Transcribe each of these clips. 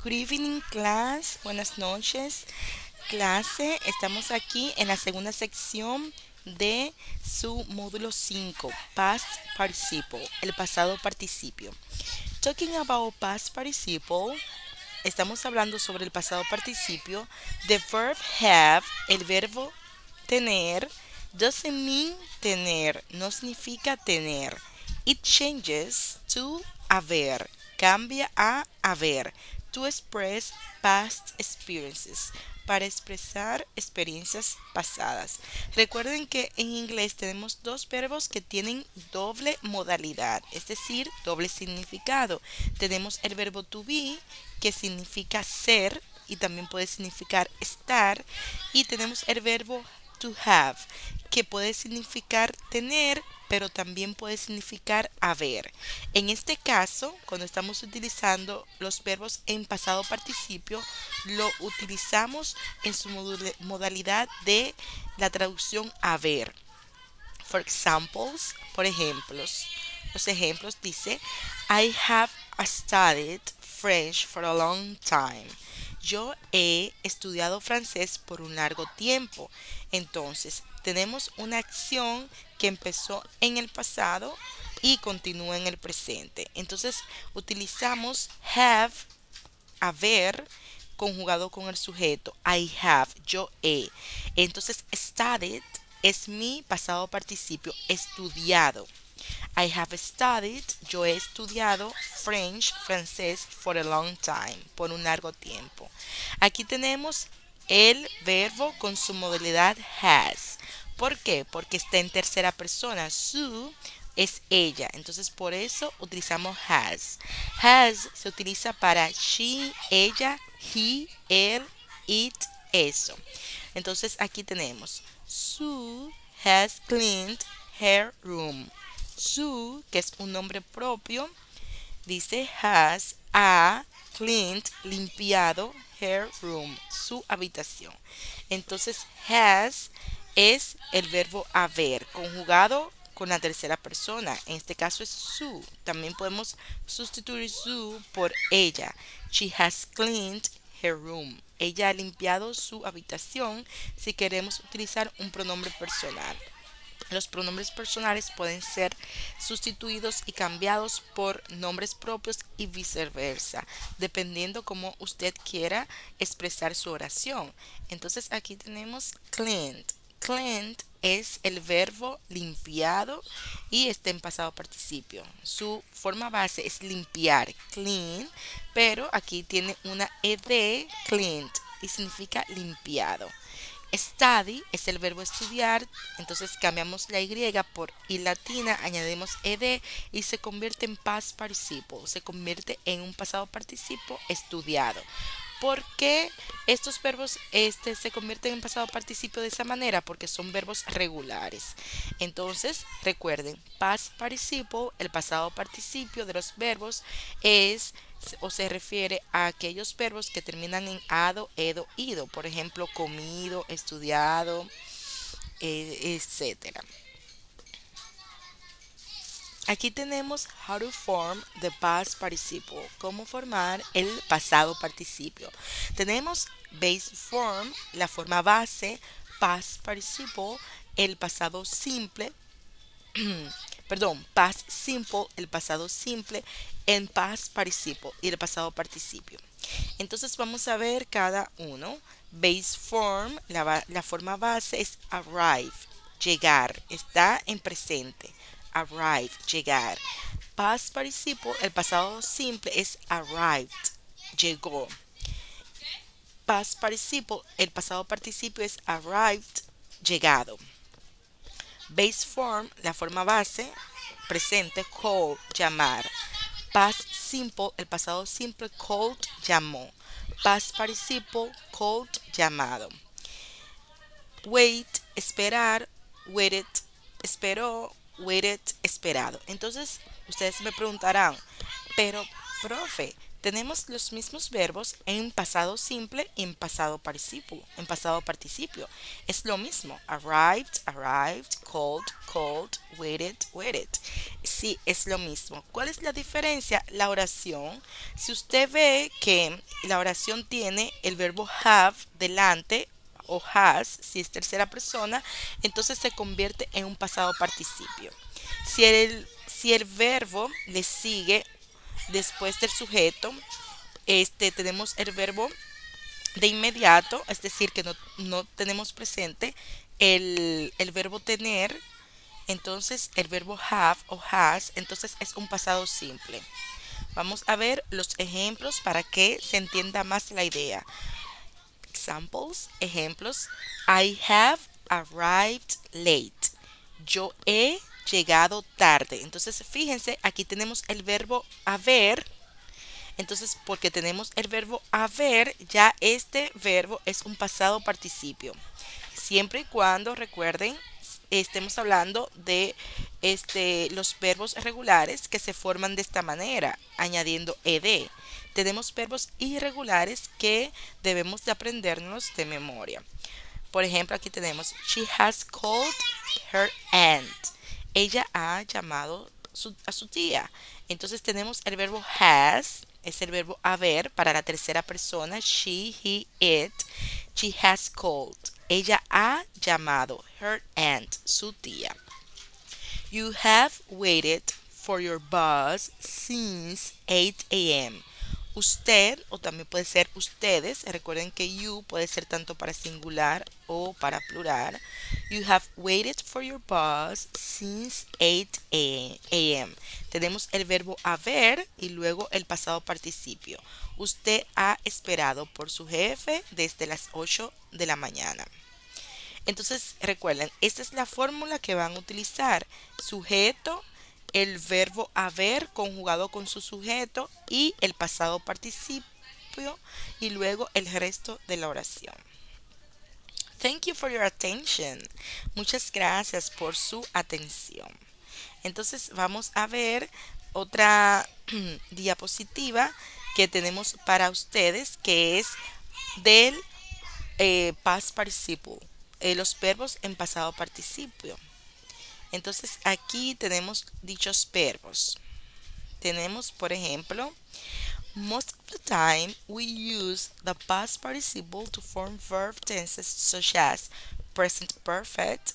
Good evening, class. Buenas noches, clase. Estamos aquí en la segunda sección de su módulo 5, Past Participle, el pasado participio. Talking about past participle, estamos hablando sobre el pasado participio. The verb have, el verbo tener, doesn't mean tener, no significa tener. It changes to haber, cambia a haber. To express past experiences, para expresar experiencias pasadas. Recuerden que en inglés tenemos dos verbos que tienen doble modalidad, es decir, doble significado. Tenemos el verbo to be, que significa ser y también puede significar estar, y tenemos el verbo to have, que puede significar tener, pero también puede significar haber. En este caso, cuando estamos utilizando los verbos en pasado participio, lo utilizamos en su modalidad de la traducción haber. For examples, por ejemplos. Los ejemplos dice, I have studied French for a long time. Yo he estudiado francés por un largo tiempo. Entonces, tenemos una acción que empezó en el pasado y continúa en el presente. Entonces, utilizamos have, haber, conjugado con el sujeto. I have, yo he. Entonces, studied es mi pasado participio, estudiado. I have studied, yo he estudiado French, francés, for a long time, por un largo tiempo. Aquí tenemos el verbo con su modalidad has. ¿Por qué? Porque está en tercera persona. Su es ella. Entonces por eso utilizamos has. Has se utiliza para she, ella, he, él, it, eso. Entonces aquí tenemos Sue has cleaned her room. Sue, que es un nombre propio, dice has a cleaned, limpiado her room, su habitación. Entonces has es el verbo haber, conjugado con la tercera persona. En este caso es su. También podemos sustituir su por ella. She has cleaned her room. Ella ha limpiado su habitación si queremos utilizar un pronombre personal. Los pronombres personales pueden ser sustituidos y cambiados por nombres propios y viceversa, dependiendo cómo usted quiera expresar su oración. Entonces aquí tenemos cleaned. Cleaned es el verbo limpiado y está en pasado participio. Su forma base es limpiar, clean, pero aquí tiene una ed, cleaned, y significa limpiado. Study es el verbo estudiar, entonces cambiamos la Y por I latina, añadimos ed y se convierte en past participle, se convierte en un pasado participo estudiado. ¿Por qué estos verbos se convierten en pasado participio de esa manera? Porque son verbos regulares. Entonces, recuerden, past participle, el pasado participio de los verbos es o se refiere a aquellos verbos que terminan en ado, edo, ido. Por ejemplo, comido, estudiado, etcétera. Aquí tenemos how to form the past participle, cómo formar el pasado participio. Tenemos base form, la forma base, past participle, el pasado simple, perdón, past simple, el pasado simple, en past participle y el pasado participio. Entonces vamos a ver cada uno. Base form, la forma base es arrive, llegar, está en presente. Arrive, llegar. Past participle, el pasado simple es arrived, llegó. Past participle, el pasado participio es arrived, llegado. Base form, la forma base, presente, call, llamar. Past simple, el pasado simple, called, llamó. Past participle, called, llamado. Wait, esperar, waited, esperó, waited, esperado. Entonces, ustedes me preguntarán, pero, profe, Tenemos los mismos verbos en pasado simple y en pasado participio. Es lo mismo. Arrived, arrived, called, called, waited, waited. Sí, es lo mismo. ¿Cuál es la diferencia? La oración. Si usted ve que la oración tiene el verbo have delante o has, si es tercera persona, entonces se convierte en un pasado participio. Si el verbo le sigue después del sujeto, tenemos el verbo de inmediato, es decir, que no tenemos presente el verbo tener, entonces el verbo have o has, entonces es un pasado simple. Vamos a ver los ejemplos para que se entienda más la idea. Examples, ejemplos. I have arrived late. Yo he llegado tarde. Entonces, fíjense, aquí tenemos el verbo haber. Entonces, porque tenemos el verbo haber, ya este verbo es un pasado participio. Siempre y cuando, recuerden, estemos hablando de los verbos regulares que se forman de esta manera, añadiendo ed. Tenemos verbos irregulares que debemos de aprendernos de memoria. Por ejemplo, aquí tenemos She has called her aunt. Ella ha llamado a su tía. Entonces tenemos el verbo has, es el verbo haber para la tercera persona. She, he, it. She has called. Ella ha llamado her aunt, su tía. You have waited for your bus since 8 a.m. Usted, o también puede ser ustedes, recuerden que you puede ser tanto para singular o para plural. You have waited for your bus since 8 a.m. Tenemos el verbo haber y luego el pasado participio. Usted ha esperado por su jefe desde las 8 de la mañana. Entonces, recuerden, esta es la fórmula que van a utilizar. Sujeto, el verbo haber conjugado con su sujeto y el pasado participio y luego el resto de la oración. Thank you for your attention. Muchas gracias por su atención. Entonces, vamos a ver otra diapositiva que tenemos para ustedes que es del past participle, los verbos en pasado participio. Entonces aquí tenemos dichos verbos. Tenemos, por ejemplo, most of the time we use the past participle to form verb tenses such as present perfect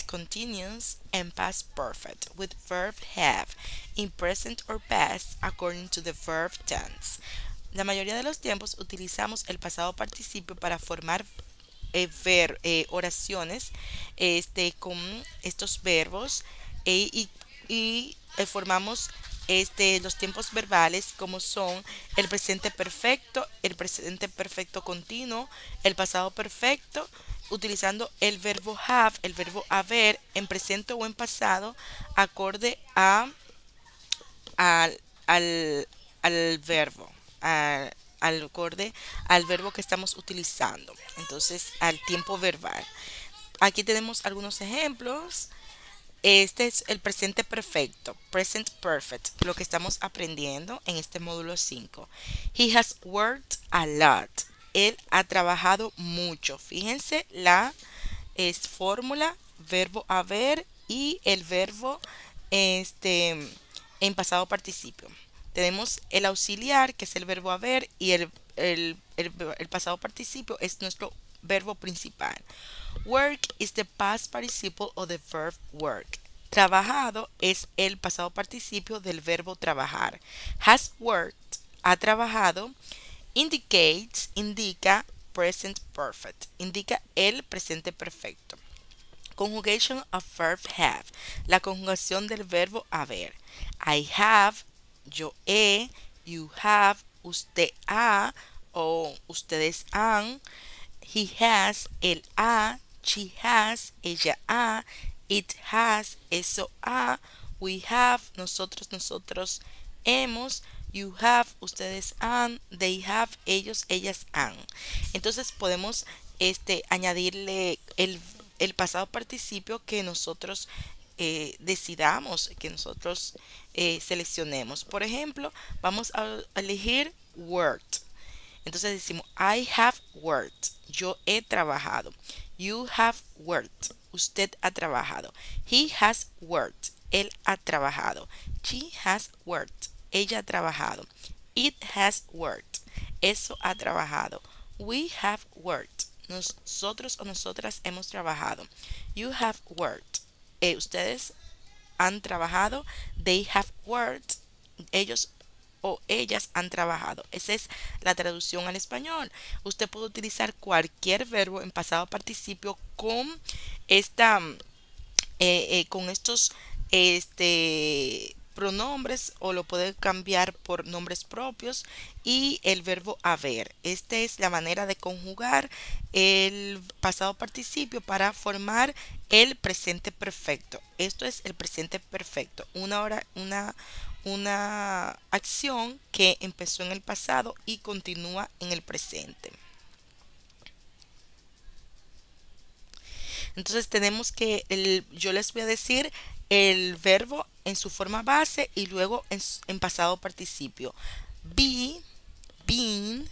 continuous, and past perfect with verb have in present or past according to the verb tense. La mayoría de los tiempos utilizamos el pasado participio para formar oraciones con estos verbos y formamos los tiempos verbales como son el presente perfecto continuo, el pasado perfecto, utilizando el verbo have, el verbo haber en presente o en pasado, acorde al, al, al verbo, al acorde al verbo que estamos utilizando. Entonces, al tiempo verbal. Aquí tenemos algunos ejemplos. Este es el presente perfecto, present perfect, lo que estamos aprendiendo en este módulo 5. He has worked a lot. Él ha trabajado mucho. Fíjense la fórmula, verbo haber y el verbo en pasado participio. Tenemos el auxiliar, que es el verbo haber, y el pasado participio es nuestro verbo principal. Work is the past participle of the verb work. Trabajado es el pasado participio del verbo trabajar. Has worked, ha trabajado. Indicates, indica present perfect, indica el presente perfecto. Conjugation of verb have, la conjugación del verbo haber. I have, yo he, you have, usted ha o ustedes han. He has, él ha, she has, ella ha, it has, eso ha, we have, nosotros hemos, you have, ustedes han, they have, ellos, ellas han. Entonces podemos añadirle el pasado participio que nosotros decidamos, que nosotros seleccionemos. Por ejemplo, vamos a elegir worked. Entonces decimos, I have worked. Yo he trabajado. You have worked. Usted ha trabajado. He has worked. Él ha trabajado. She has worked. Ella ha trabajado. It has worked. Eso ha trabajado. We have worked. Nosotros o nosotras hemos trabajado. You have worked. Ustedes han trabajado. They have worked. Ellos o ellas han trabajado. Esa es la traducción al español. Usted puede utilizar cualquier verbo en pasado participio con esta con estos pronombres, o lo puede cambiar por nombres propios y el verbo haber. Esta es la manera de conjugar el pasado participio para formar el presente perfecto. Esto es el presente perfecto, una acción que empezó en el pasado y continúa en el presente. Entonces tenemos que, yo les voy a decir el verbo en su forma base y luego en pasado participio. Be, been,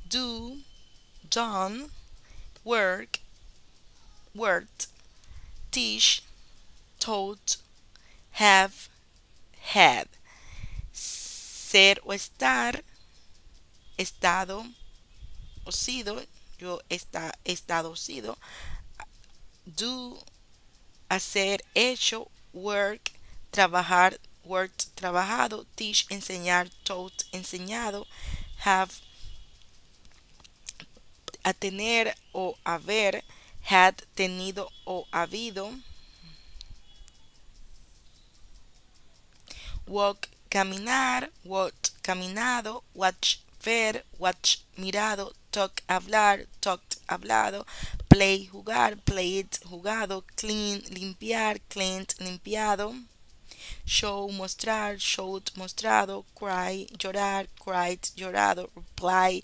do, done, work, worked, teach, taught, have, had. Ser o estar, estado o sido, estado o sido. Do, hacer, hecho, work, trabajar, worked, trabajado, teach, enseñar, taught, enseñado, have, a tener o haber, had, tenido o habido, walk, caminar, walked, caminado, watch, ver, watch, mirado, talk, hablar, talked, hablado, play, jugar, played, jugado, clean, limpiar, cleaned, limpiado, show, mostrar, showed, mostrado, cry, llorar, cried, llorado, reply,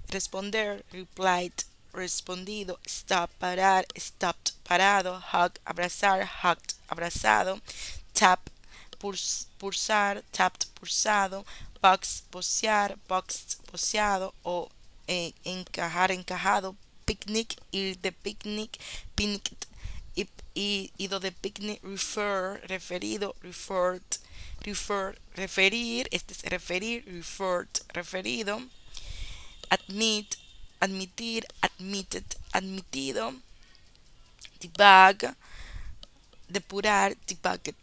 responder, replied, respondido, stop, parar, stopped, parado, hug, abrazar, hugged, abrazado, tap, pulsar, tapped, pulsado, box, bocear, boxed, boceado, o encajar, encajado, picnic, ir de picnic, picnicked, ido de picnic, refer, referido, referred, referir, este es referir, referred, referido, admit, admitir, admitted, admitido, debug, depurar, debugged,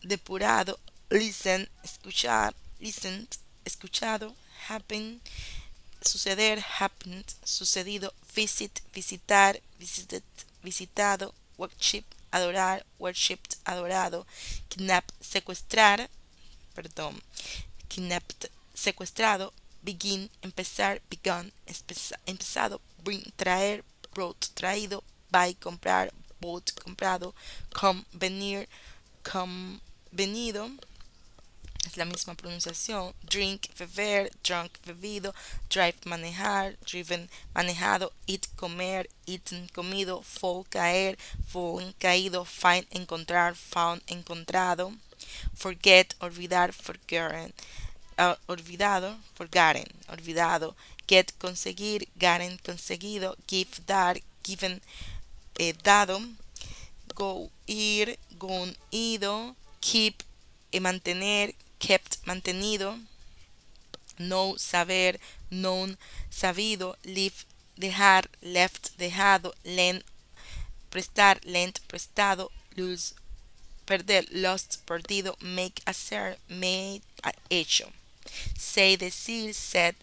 depurado, listen, escuchar, listened, escuchado, happen, suceder, happened, sucedido, visit, visitar, visited, visitado, worship, adorar, worshipped, adorado, kidnap, secuestrar, perdón, kidnapped, secuestrado, begin, empezar, begun, empezado, bring, traer, brought, traído, buy, comprar, bought, comprado, come, venir, come, venido, es la misma pronunciación, drink, beber, drunk, bebido, drive, manejar, driven, manejado, eat, comer, eaten, comido, fall, caer, fallen, caído, find, encontrar, found, encontrado, forget, olvidar, forgotten, olvidado, forgotten, olvidado, get, conseguir, gotten, conseguido, give, dar, given, dado, go, ir, gone, ido, keep, mantener, kept, mantenido, know, saber, known, sabido, leave, dejar, left, dejado, lend, prestar, lent, prestado, lose, perder, lost, perdido, make, hacer, made, hecho, say, decir, said,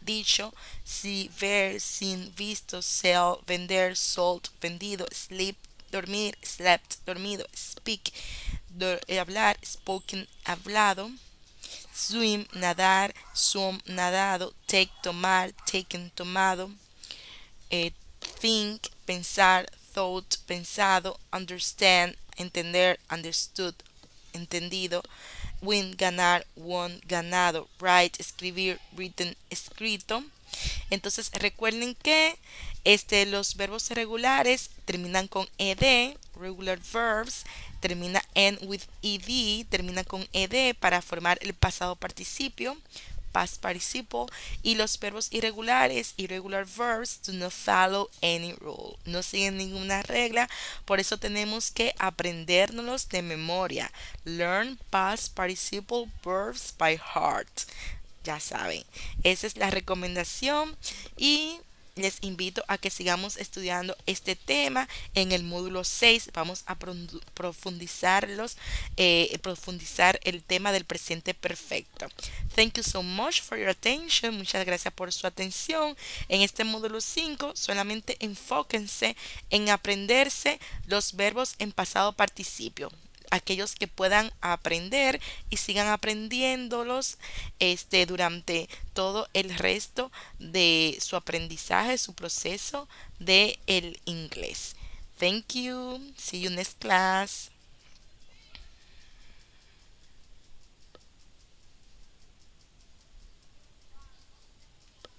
dicho, see, ver, sin, visto, sell, vender, sold, vendido, sleep, dormir, slept, dormido, speak, hablar, spoken, hablado, swim, nadar, swum, nadado, take, tomar, taken, tomado, think, pensar, thought, pensado, understand, entender, understood, entendido, win, ganar, won, ganado, write, escribir, written, escrito. Entonces recuerden que los verbos irregulares terminan con ed regular verbs, termina end with ed, termina con ed para formar el pasado participio, past participle, y los verbos irregulares, irregular verbs, do not follow any rule, no siguen ninguna regla, por eso tenemos que aprendérnoslos de memoria. Learn past participle verbs by heart. Ya saben, esa es la recomendación y les invito a que sigamos estudiando este tema en el módulo 6. Vamos a profundizar el tema del presente perfecto. Thank you so much for your attention. Muchas gracias por su atención. En este módulo 5 solamente enfóquense en aprenderse los verbos en pasado participio, aquellos que puedan aprender y sigan aprendiéndolos durante todo el resto de su aprendizaje, su proceso de el inglés. Thank you. See you next class.